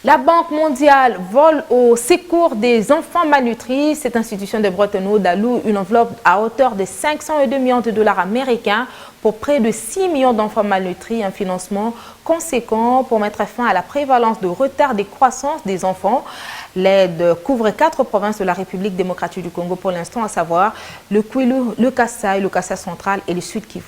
La Banque mondiale vole au secours des enfants malnutris. Cette institution de Bretton Woods alloue une enveloppe à hauteur de 502 millions de dollars américains pour près de 6 millions d'enfants malnutris, un financement conséquent pour mettre fin à la prévalence de retard de croissance des enfants. L'aide couvre 4 provinces de la République démocratique du Congo pour l'instant, à savoir le Kwilu, le Kasaï central et le Sud Kivu.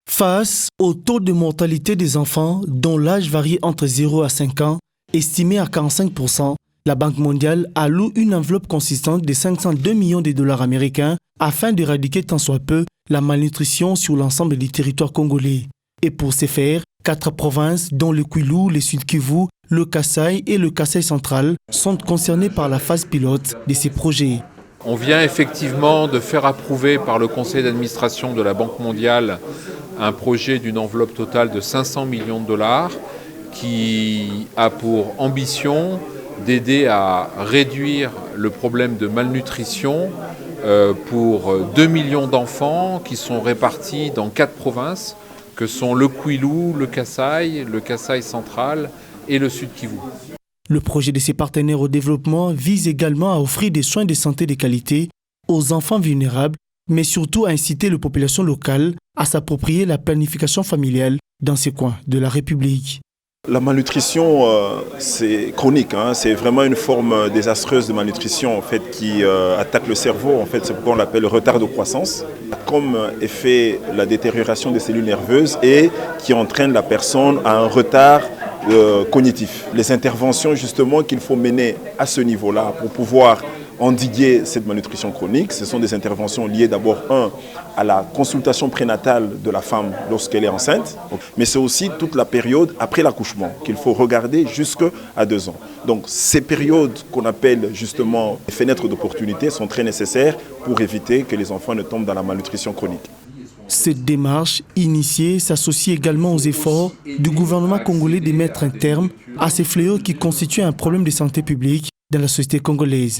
Face au taux de mortalité des enfants dont l'âge varie entre 0 à 5 ans, estimé à 45%, la Banque mondiale alloue une enveloppe consistante de 502 millions de dollars américains afin d'éradiquer tant soit peu la malnutrition sur l'ensemble du territoire congolais. Et pour ce faire, 4 provinces, dont le Kwilu, le Sud Kivu, le Kasaï et le Kasaï central, sont concernées par la phase pilote de ces projets. On vient effectivement de faire approuver par le conseil d'administration de la Banque mondiale un projet d'une enveloppe totale de 500 millions de dollars qui a pour ambition d'aider à réduire le problème de malnutrition pour 2 millions d'enfants qui sont répartis dans 4 provinces, que sont le Kwilu, le Kasaï central et le Sud Kivu. Le projet de ces partenaires au développement vise également à offrir des soins de santé de qualité aux enfants vulnérables, mais surtout à inciter les populations locales à s'approprier la planification familiale dans ces coins de la République. La malnutrition, c'est chronique, c'est vraiment une forme désastreuse de malnutrition en fait, qui attaque le cerveau. En fait, c'est pourquoi on l'appelle le retard de croissance. Comme effet la détérioration des cellules nerveuses et qui entraîne la personne à un retard cognitif. Les interventions justement qu'il faut mener à ce niveau-là pour pouvoir endiguer cette malnutrition chronique, ce sont des interventions liées d'abord à la consultation prénatale de la femme lorsqu'elle est enceinte, mais c'est aussi toute la période après l'accouchement qu'il faut regarder jusqu'à 2 ans. Donc ces périodes qu'on appelle justement les fenêtres d'opportunité sont très nécessaires pour éviter que les enfants ne tombent dans la malnutrition chronique. Cette démarche initiée s'associe également aux efforts du gouvernement congolais de mettre un terme à ces fléaux qui constituent un problème de santé publique dans la société congolaise.